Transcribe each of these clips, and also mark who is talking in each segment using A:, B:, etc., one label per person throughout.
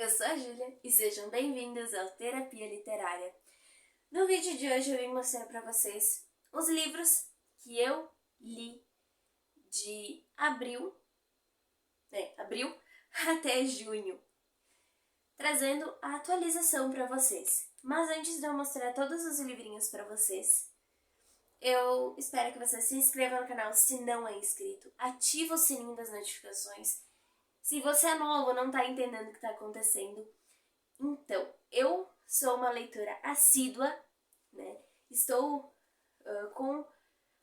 A: Eu sou a Júlia e sejam bem-vindos ao Terapia Literária. No vídeo de hoje eu vim mostrar para vocês os livros que eu li de abril até junho, trazendo a atualização para vocês. Mas antes de eu mostrar todos os livrinhos para vocês, eu espero que você se inscreva no canal se não é inscrito, ativa o sininho das notificações. Se você é novo, não está entendendo o que está acontecendo, então, eu sou uma leitora assídua, né? Estou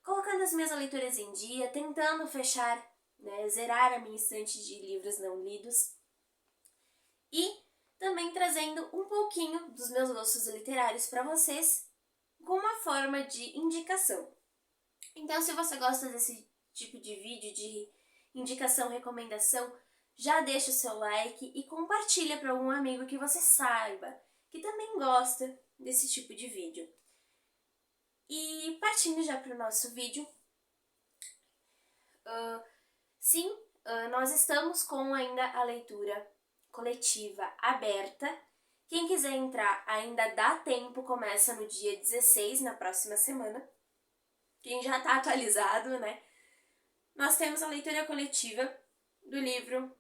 A: colocando as minhas leituras em dia, tentando fechar, né, zerar a minha estante de livros não lidos e também trazendo um pouquinho dos meus gostos literários para vocês com uma forma de indicação. Então, se você gosta desse tipo de vídeo de indicação, recomendação, já deixa o seu like e compartilha para algum amigo que você saiba que também gosta desse tipo de vídeo. E partindo já para o nosso vídeo, nós estamos com ainda a leitura coletiva aberta. Quem quiser entrar ainda dá tempo, começa no dia 16, na próxima semana. Quem já está atualizado, né? Nós temos a leitura coletiva do livro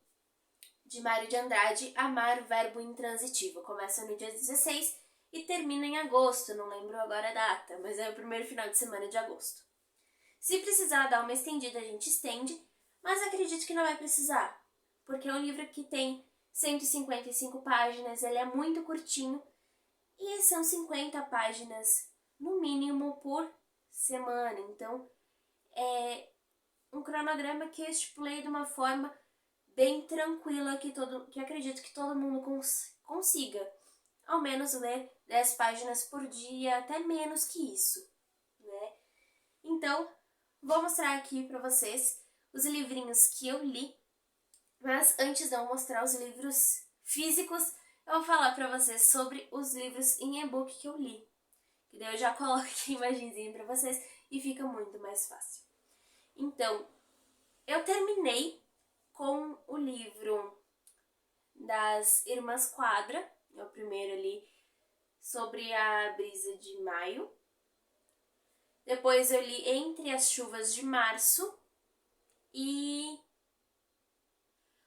A: de Mário de Andrade, Amar o Verbo Intransitivo. Começa no dia 16 e termina em agosto, não lembro agora a data, mas é o primeiro final de semana de agosto. Se precisar dar uma estendida, a gente estende, mas acredito que não vai precisar, porque é um livro que tem 155 páginas, ele é muito curtinho, e são 50 páginas, no mínimo, por semana. Então, é um cronograma que eu estipulei de uma forma bem tranquila, que acredito que todo mundo consiga, ao menos ler 10 páginas por dia, até menos que isso, né? Então, vou mostrar aqui para vocês os livrinhos que eu li, mas antes de eu mostrar os livros físicos, eu vou falar para vocês sobre os livros em e-book que eu li, que daí eu já coloco aqui a imagenzinha para vocês e fica muito mais fácil. Então, eu terminei com o livro das Irmãs Quadra, é o primeiro ali, sobre a brisa de maio. Depois eu li Entre as Chuvas de Março. E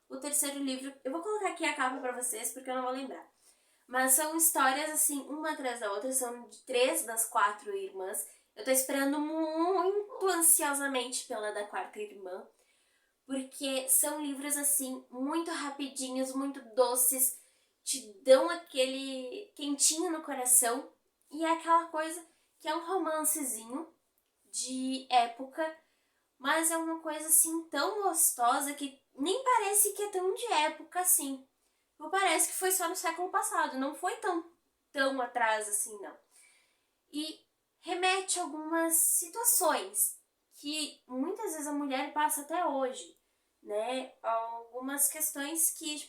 A: o terceiro livro, eu vou colocar aqui a capa pra vocês porque eu não vou lembrar. Mas são histórias assim, uma atrás da outra, são de 3 das 4 irmãs. Eu tô esperando muito ansiosamente pela da 4ª irmã, porque são livros assim, muito rapidinhos, muito doces, te dão aquele quentinho no coração, e é aquela coisa que é um romancezinho de época, mas é uma coisa assim tão gostosa que nem parece que é tão de época assim. Não parece que foi só no século passado, não foi tão atrás assim, não. E remete a algumas situações que muitas vezes a mulher passa até hoje, né? Algumas questões que,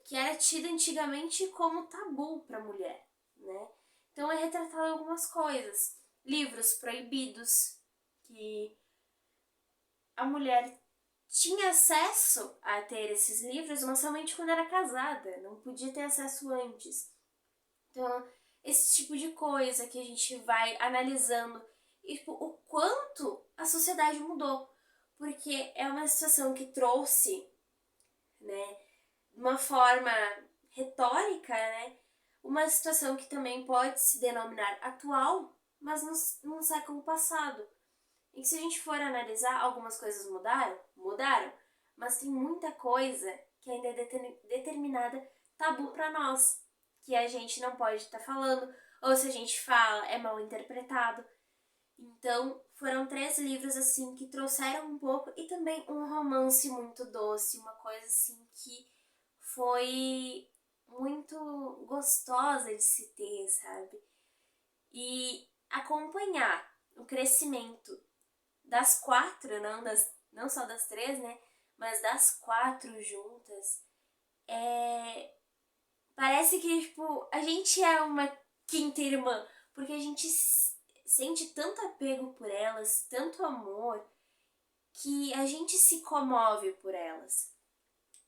A: que era tida antigamente como tabu para a mulher, né? Então é retratado algumas coisas. Livros proibidos, que a mulher tinha acesso a ter esses livros, mas somente quando era casada, não podia ter acesso antes. Então, esse tipo de coisa que a gente vai analisando e o quanto a sociedade mudou, porque é uma situação que trouxe, né, de uma forma retórica, né, uma situação que também pode se denominar atual, mas no século passado. E que, se a gente for analisar, algumas coisas mudaram, mas tem muita coisa que ainda é determinada tabu para nós, que a gente não pode estar falando, ou se a gente fala, é mal interpretado. Então, foram 3 livros assim que trouxeram um pouco, e também um romance muito doce, uma coisa assim que foi muito gostosa de se ter, sabe? E acompanhar o crescimento das 4, não só das 3, né? Mas das 4 juntas, parece que, a gente é uma 5ª irmã, porque a gente sente tanto apego por elas, tanto amor, que a gente se comove por elas.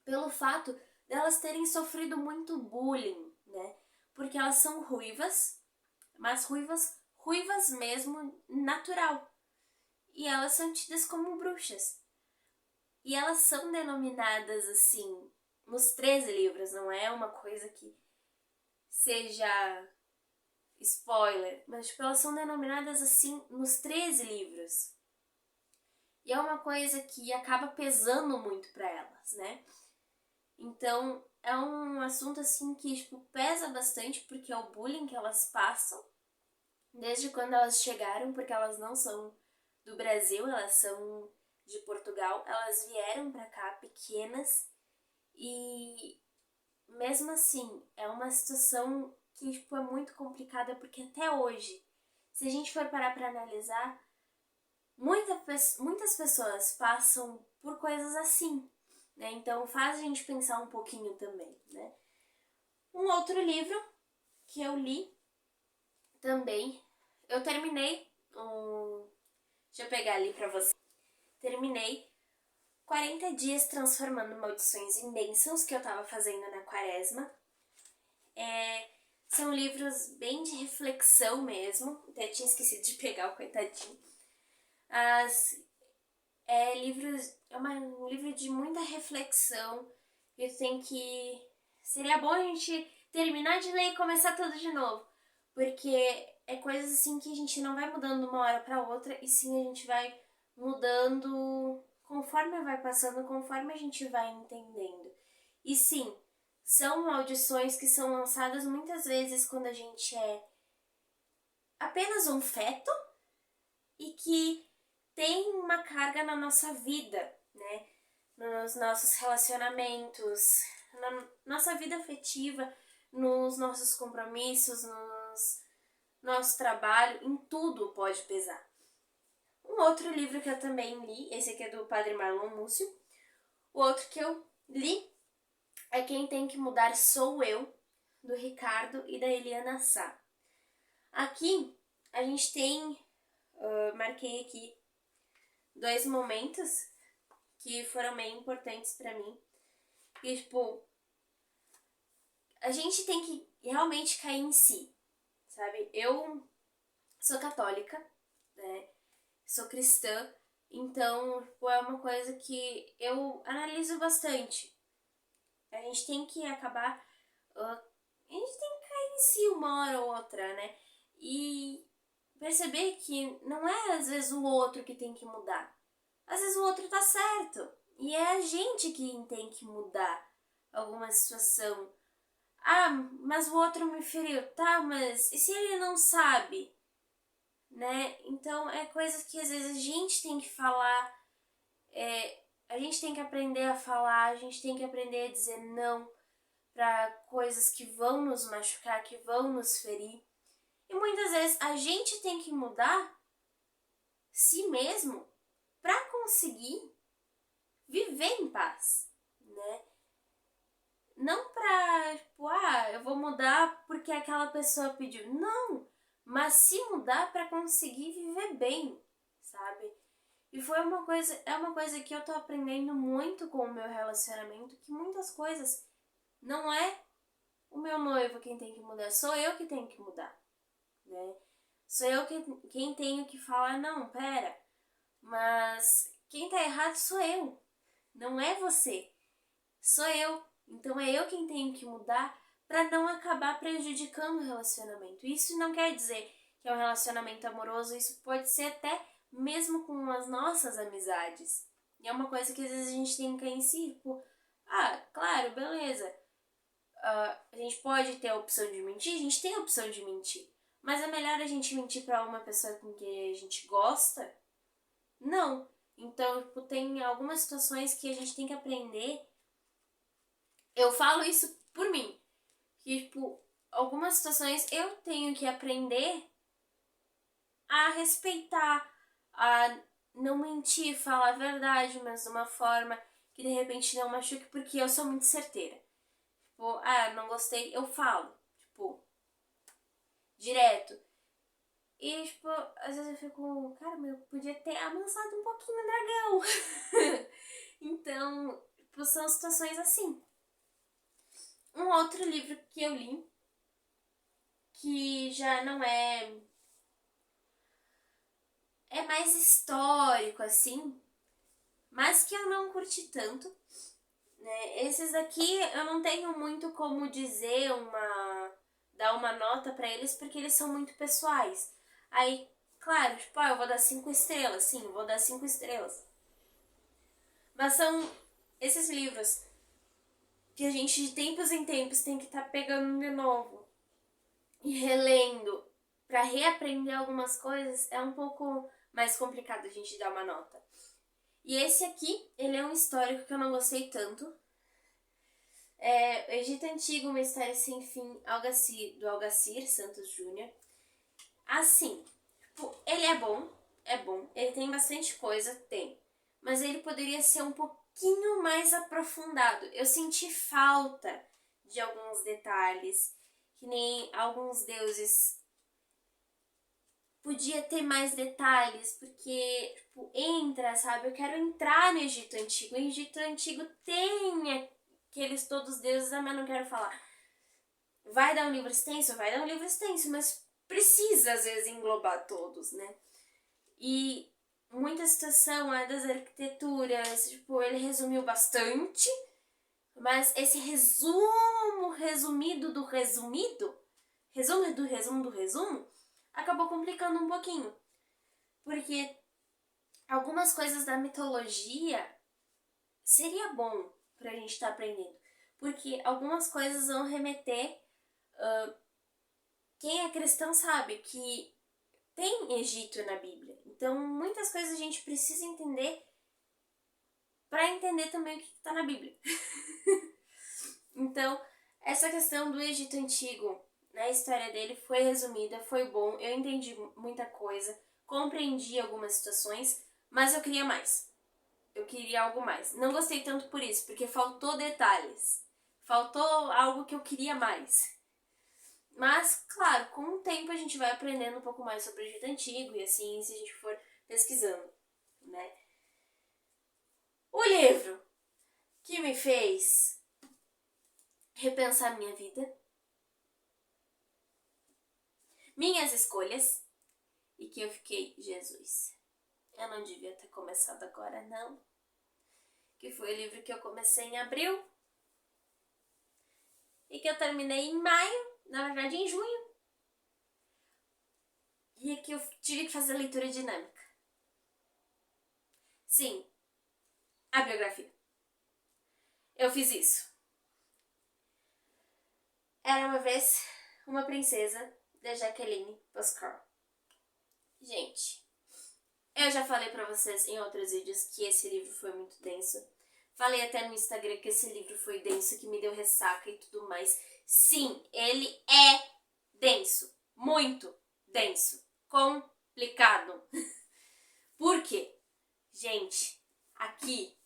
A: Pelo fato delas terem sofrido muito bullying, né? Porque elas são ruivas, mas ruivas mesmo, natural. E elas são tidas como bruxas. E elas são denominadas assim nos 13 livros, não é uma coisa que seja spoiler, mas tipo, elas são denominadas assim nos 13 livros. E é uma coisa que acaba pesando muito para elas, né? Então, é um assunto assim que tipo, pesa bastante porque é o bullying que elas passam desde quando elas chegaram, porque elas não são do Brasil, elas são de Portugal. Elas vieram para cá pequenas e mesmo assim é uma situação que tipo, é muito complicada porque até hoje, se a gente for parar para analisar, muitas pessoas passam por coisas assim, né? Então faz a gente pensar um pouquinho também, né? Um outro livro que eu li também, eu terminei deixa eu pegar ali pra você. Terminei 40 dias transformando maldições em bênçãos que eu tava fazendo na quaresma. São livros bem de reflexão mesmo. Até tinha esquecido de pegar o coitadinho. É um livro de muita reflexão. E tem que... Seria bom a gente terminar de ler e começar tudo de novo. Porque é coisas assim que a gente não vai mudando de uma hora para outra. E sim a gente vai mudando conforme vai passando, conforme a gente vai entendendo. E sim, são maldições que são lançadas muitas vezes quando a gente é apenas um feto e que tem uma carga na nossa vida, né? Nos nossos relacionamentos, na nossa vida afetiva, nos nossos compromissos, nosso trabalho, em tudo pode pesar. Um outro livro que eu também li, esse aqui é do Padre Marlon Múcio. O outro que eu li é Quem Tem Que Mudar Sou Eu, do Ricardo e da Eliana Sá. Aqui a gente tem, marquei aqui 2 momentos que foram bem importantes pra mim. E, tipo, a gente tem que realmente cair em si, sabe? Eu sou católica, né? Sou cristã, então tipo, é uma coisa que eu analiso bastante. A gente tem que acabar... a gente tem que cair em si uma hora ou outra, né? E perceber que não é às vezes o outro que tem que mudar. Às vezes o outro tá certo. E é a gente que tem que mudar alguma situação. Ah, mas o outro me feriu. Tá, mas e se ele não sabe? Né? Então é coisas que às vezes a gente tem que falar. A gente tem que aprender a falar. A gente tem que aprender a dizer não para coisas que vão nos machucar, que vão nos ferir. E muitas vezes a gente tem que mudar si mesmo para conseguir viver em paz, né? Não pra, tipo, eu vou mudar porque aquela pessoa pediu. Não, mas se mudar para conseguir viver bem, sabe? E é uma coisa que eu tô aprendendo muito com o meu relacionamento, que muitas coisas não é o meu noivo quem tem que mudar, sou eu que tenho que mudar, né? Sou eu quem tenho que falar, não, pera, mas quem tá errado sou eu, não é você, sou eu. Então é eu quem tenho que mudar para não acabar prejudicando o relacionamento. Isso não quer dizer que é um relacionamento amoroso, isso pode ser até mesmo com as nossas amizades. E é uma coisa que às vezes a gente tem que cair em si, tipo, claro, beleza. A gente pode ter a opção de mentir, a gente tem a opção de mentir. Mas é melhor a gente mentir para uma pessoa com quem a gente gosta? Não. Então, tipo, tem algumas situações que a gente tem que aprender. Eu falo isso por mim. Que, tipo, algumas situações eu tenho que aprender a respeitar, a não mentir, falar a verdade, mas de uma forma que de repente não machuque, porque eu sou muito certeira. Tipo, não gostei, eu falo. Tipo, direto. E, tipo, às vezes eu fico, cara, mas eu podia ter amansado um pouquinho o dragão. Então, tipo, são situações assim. outro livro que eu li, que já não é mais histórico, assim, mas que eu não curti tanto, né? Esses aqui eu não tenho muito como dizer dar uma nota pra eles, porque eles são muito pessoais. Aí, claro, tipo, eu vou dar 5 estrelas, sim, vou dar 5 estrelas. Mas são esses livros que a gente de tempos em tempos tem que estar pegando de novo e relendo para reaprender algumas coisas, é um pouco mais complicado a gente dar uma nota. E esse aqui, ele é um histórico que eu não gostei tanto. É Egito Antigo, uma história sem fim, do Algacir Santos Júnior. Assim, ele é bom, ele tem bastante coisa, tem. Mas ele poderia ser um pouquinho mais aprofundado. Eu senti falta de alguns detalhes, que nem alguns deuses. Podia ter mais detalhes, porque, entra, sabe? Eu quero entrar no Egito Antigo. O Egito Antigo tem aqueles todos deuses, mas não quero falar. Vai dar um livro extenso? Vai dar um livro extenso, mas precisa, às vezes, englobar todos, né? E muita situação das arquiteturas, ele resumiu bastante, mas esse resumido do resumido, resumo do resumo do resumo, acabou complicando um pouquinho. Porque algumas coisas da mitologia seria bom pra gente estar aprendendo. Porque algumas coisas vão remeter... quem é cristão sabe que tem Egito na Bíblia. Então, muitas coisas a gente precisa entender para entender também o que está na Bíblia. Então, essa questão do Egito Antigo, né, a história dele foi resumida, foi bom, eu entendi muita coisa, compreendi algumas situações, mas eu queria mais. Eu queria algo mais. Não gostei tanto por isso, porque faltou detalhes. Faltou algo que eu queria mais. Mas, claro, com o tempo a gente vai aprendendo um pouco mais sobre o Egito Antigo e assim, se a gente for pesquisando, né? O livro que me fez repensar minha vida, minhas escolhas, e que eu fiquei, Jesus, eu não devia ter começado agora, não. Que foi o livro que eu comecei em abril e que eu terminei em maio, na verdade em junho. E que eu tive que fazer leitura dinâmica. Sim, a biografia. Eu fiz isso. Era uma vez uma princesa, da Jacqueline Pascal. Gente, eu já falei pra vocês em outros vídeos que esse livro foi muito denso. Falei até no Instagram que esse livro foi denso, que me deu ressaca e tudo mais. Sim, ele é denso. Muito denso. Complicado. Por quê? Gente, aqui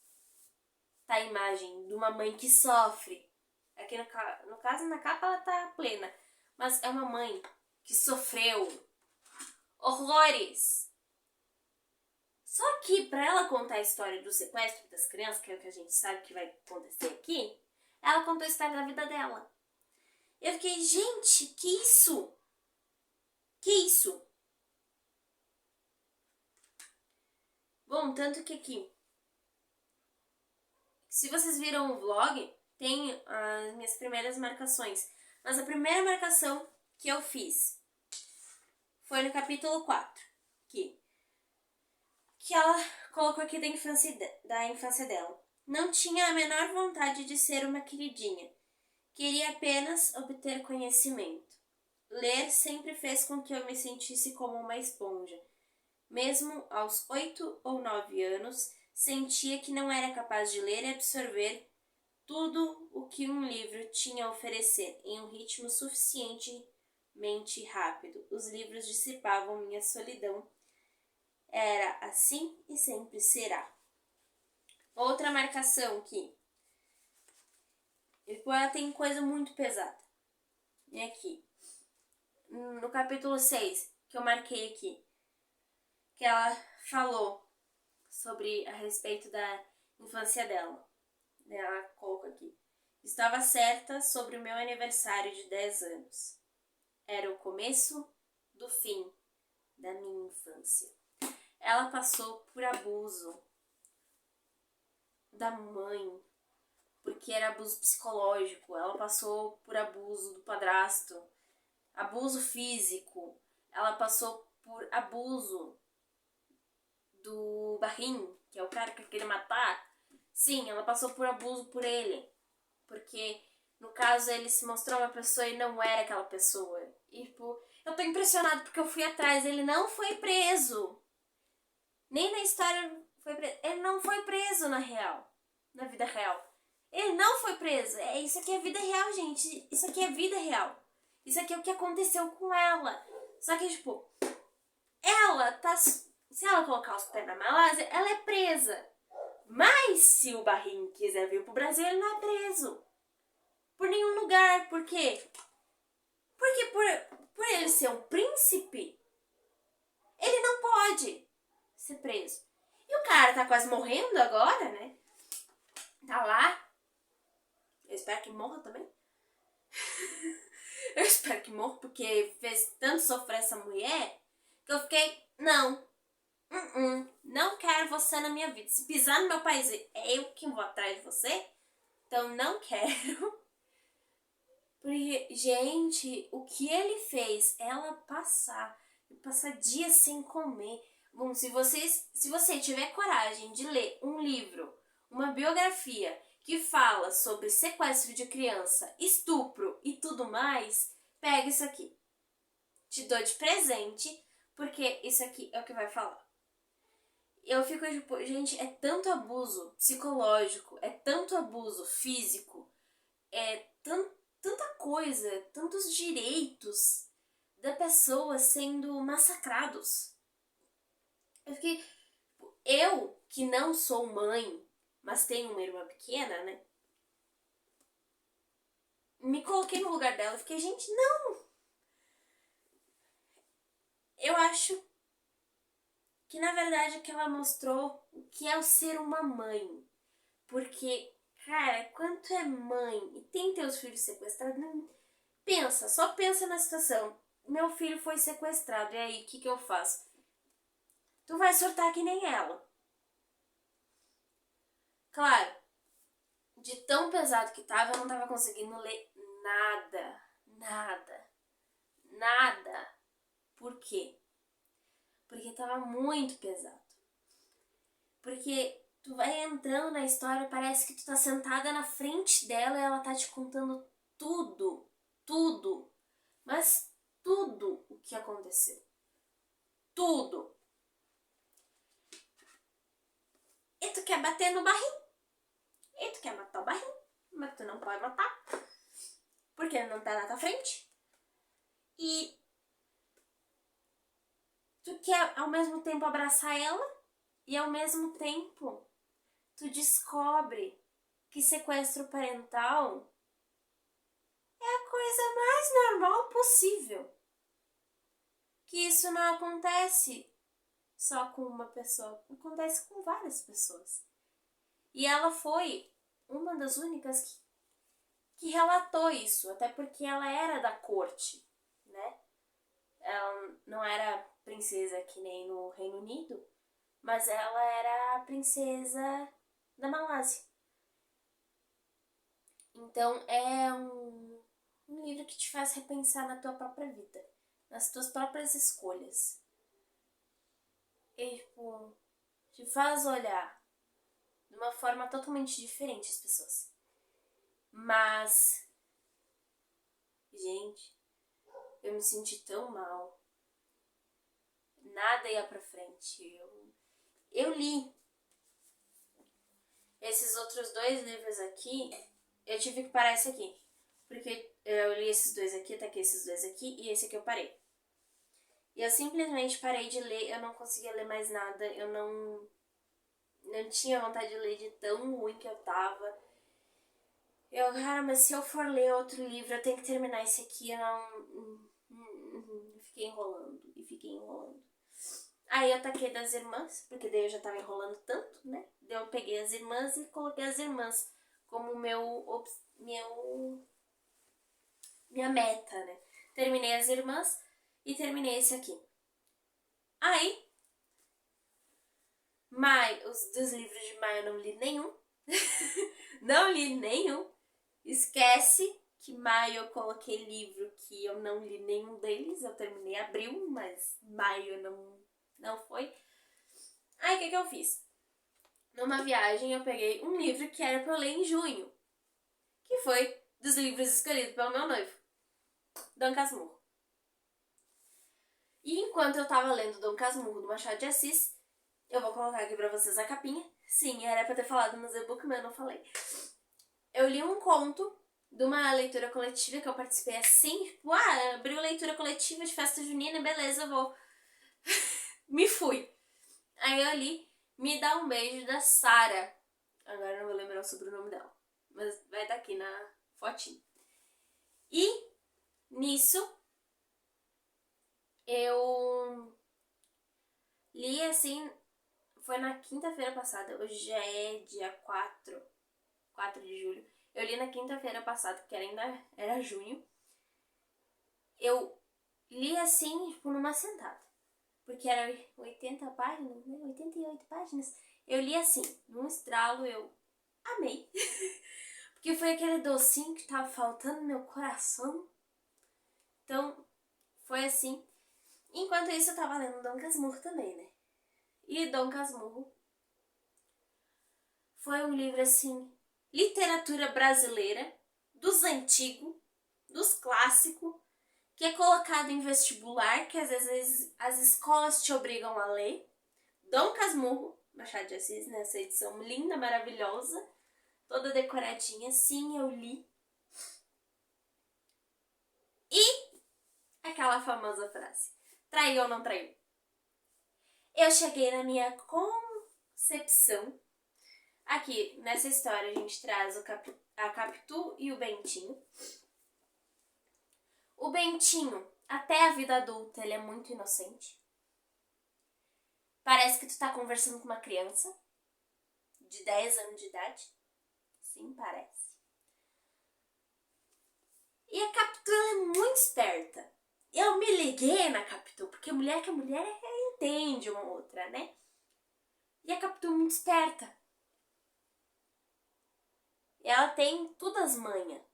A: tá a imagem de uma mãe que sofre. Aqui no caso, na capa ela tá plena. Mas é uma mãe que sofreu horrores. Só que pra ela contar a história do sequestro das crianças, que é o que a gente sabe que vai acontecer aqui, ela contou a história da vida dela. Eu fiquei, gente, que isso? Que isso? Bom, tanto que aqui, se vocês viram o vlog, tem as minhas primeiras marcações. Mas a primeira marcação que eu fiz foi no capítulo 4, que ela colocou aqui da infância dela. Não tinha a menor vontade de ser uma queridinha. Queria apenas obter conhecimento. Ler sempre fez com que eu me sentisse como uma esponja. Mesmo aos 8 ou 9 anos, sentia que não era capaz de ler e absorver tudo o que um livro tinha a oferecer em um ritmo suficientemente rápido. Os livros dissipavam minha solidão. Era assim e sempre será. Outra marcação aqui. Ela tem coisa muito pesada. E aqui. No capítulo 6, que eu marquei aqui, que ela falou a respeito da infância dela. Ela coloca aqui. Estava certa sobre o meu aniversário de 10 anos. Era o começo do fim da minha infância. Ela passou por abuso da mãe, porque era abuso psicológico. Ela passou por abuso do padrasto, abuso físico. Ela passou por abuso do Barrim, que é o cara que queria matar. Sim, ela passou por abuso por ele. Porque, no caso, ele se mostrou uma pessoa e não era aquela pessoa. E, tipo, eu tô impressionada porque eu fui atrás. Ele não foi preso. Nem na história foi preso. Ele não foi preso na real. Na vida real. Ele não foi preso. Isso aqui é vida real, gente. Isso aqui é vida real. Isso aqui é o que aconteceu com ela. Só que, tipo, ela tá... Se ela colocar os pés na Malásia, ela é presa. Mas se o Barrim quiser vir pro Brasil, ele não é preso. Por nenhum lugar. Por quê? Porque por ele ser um príncipe, ele não pode ser preso. E o cara tá quase morrendo agora, né? Tá lá. Eu espero que morra também. Eu espero que morra, porque fez tanto sofrer essa mulher que eu fiquei, não quero você na minha vida. Se pisar no meu país, é eu que vou atrás de você. Então não quero. Porque, gente, o que ele fez? Ela passar dias sem comer. Bom, se você tiver coragem de ler um livro, uma biografia que fala sobre sequestro de criança, estupro e tudo mais, pega isso aqui. Te dou de presente, porque isso aqui é o que vai falar. Eu fico tipo, gente, é tanto abuso psicológico, é tanto abuso físico, é tanta coisa, tantos direitos da pessoa sendo massacrados. Eu que não sou mãe, mas tenho uma irmã pequena, né? Me coloquei no lugar dela e fiquei, gente, não! Eu acho que, na verdade, o que ela mostrou o que é o ser uma mãe. Porque, cara, quanto é mãe e tem teus filhos sequestrados, não... Só pensa na situação. Meu filho foi sequestrado, e aí, o que eu faço? Tu vai surtar que nem ela. Claro, de tão pesado que tava, eu não tava conseguindo ler nada. Por quê? Porque tava muito pesado. Porque tu vai entrando na história, parece que tu tá sentada na frente dela e ela tá te contando tudo, mas tudo o que aconteceu. Tudo. E tu quer bater no Barrim. E tu quer matar o Barrim, mas tu não pode matar, porque ele não tá na tua frente. E tu quer ao mesmo tempo abraçar ela e ao mesmo tempo tu descobre que sequestro parental é a coisa mais normal possível. Que isso não acontece só com uma pessoa, acontece com várias pessoas. E ela foi uma das únicas que relatou isso, até porque ela era da corte, né? Ela não era princesa que nem no Reino Unido, mas ela era a princesa da Malásia. Então é um livro que te faz repensar na tua própria vida, nas tuas próprias escolhas. E, tipo, te faz olhar de uma forma totalmente diferente as pessoas. Mas, gente, eu me senti tão mal. Nada ia pra frente. Eu li esses outros 2 livros aqui. Eu tive que parar esse aqui. Porque eu li esses 2 aqui, tá aqui esses 2 aqui, e esse aqui eu parei. E eu simplesmente parei de ler, eu não conseguia ler mais nada, eu não tinha vontade de ler de tão ruim que eu tava. Cara, mas se eu for ler outro livro, eu tenho que terminar esse aqui, eu fiquei enrolando. Aí eu taquei das irmãs, porque daí eu já tava enrolando tanto, né? Daí eu peguei as irmãs e coloquei as irmãs como minha meta, né? Terminei As Irmãs e terminei esse aqui. Aí, dos livros de maio eu não li nenhum. Não li nenhum. Esquece que maio eu coloquei livro que eu não li nenhum deles. Eu terminei abril, mas maio não foi. Aí o que eu fiz? Numa viagem eu peguei um livro que era pra eu ler em junho, que foi dos livros escolhidos pelo meu noivo, Dom Casmurro. E enquanto eu tava lendo Dom Casmurro do Machado de Assis, eu vou colocar aqui pra vocês a capinha. Sim, era pra ter falado nos e-book, mas eu não falei. Eu li um conto de uma leitura coletiva que eu participei assim, tipo, abriu leitura coletiva de festa junina, beleza, eu vou. Me fui. Aí eu li Me Dá um Beijo, da Sara. Agora eu não vou lembrar o sobrenome dela, mas vai estar aqui na fotinho. E nisso eu li assim, foi na quinta-feira passada, hoje já é dia 4 de julho. Eu li na quinta-feira passada, que ainda era junho. Eu li assim, tipo, numa sentada. Porque era 80 páginas, né? 88 páginas. Eu li assim, num estralo, eu amei. Porque foi aquele docinho que tava faltando no meu coração. Então, foi assim. Enquanto isso, eu tava lendo Dom Casmurro também, né? E Dom Casmurro foi um livro, assim, literatura brasileira, dos antigos, dos clássicos, que é colocado em vestibular, que às vezes as escolas te obrigam a ler. Dom Casmurro, Machado de Assis, nessa edição linda, maravilhosa, toda decoradinha. Sim, eu li. E aquela famosa frase: traiu ou não traiu? Eu cheguei na minha concepção. Aqui, nessa história, a gente traz a Capitu e o Bentinho. O Bentinho, até a vida adulta, ele é muito inocente. Parece que tu tá conversando com uma criança de 10 anos de idade. Sim, parece. E a Capitu, ela é muito esperta. Eu me liguei na Capitu, porque mulher que é mulher entende uma outra, né? E a Capitu é muito esperta. E ela tem tudo as manhas.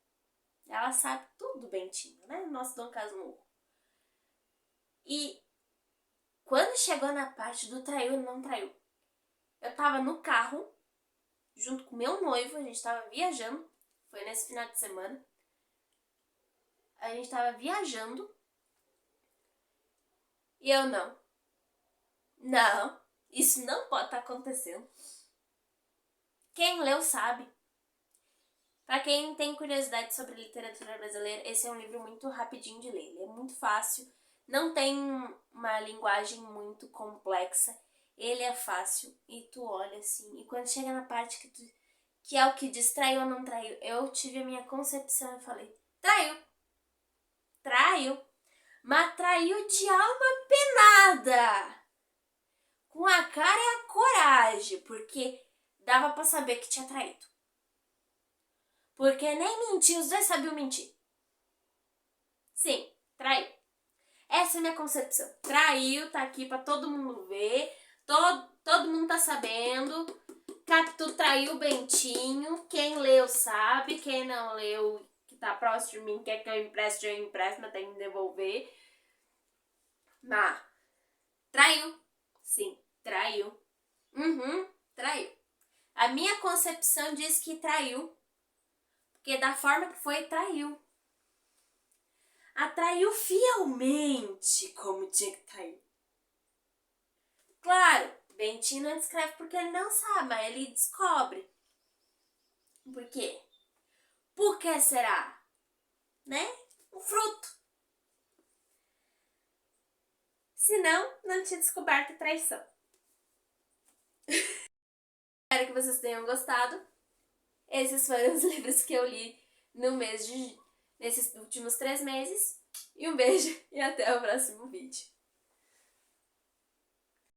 A: Ela sabe tudo do Bentinho, né? Nosso Dom Casmurro. E quando chegou na parte do traiu ou não traiu, eu tava no carro, junto com meu noivo, a gente tava viajando. Foi nesse final de semana. A gente tava viajando. E eu não, isso não pode estar acontecendo. Quem leu sabe. Para quem tem curiosidade sobre literatura brasileira, esse é um livro muito rapidinho de ler. Ele é muito fácil, não tem uma linguagem muito complexa. Ele é fácil e tu olha assim. E quando chega na parte que é o que diz traiu ou não traiu, eu tive a minha concepção e falei: traiu, mas traiu de alma penada, com a cara e a coragem, porque dava pra saber que tinha traído. Porque nem mentir, os dois sabiam mentir. Sim, traiu. Essa é a minha concepção. Traiu, tá aqui pra todo mundo ver. Todo mundo tá sabendo. Capitu traiu o Bentinho. Quem leu sabe. Quem não leu, que tá próximo de mim, quer que eu empreste, mas tem que devolver. Mas traiu. Sim, traiu. Traiu. A minha concepção diz que traiu. Porque da forma que foi, traiu. Atraiu fielmente como tinha que trair. Claro, Bentinho não descreve porque ele não sabe, mas ele descobre. Por quê? Por que será? Né? Um fruto. Senão, não tinha descoberto a traição. Espero que vocês tenham gostado. Esses foram os livros que eu li nesses últimos 3 meses. E um beijo e até o próximo vídeo.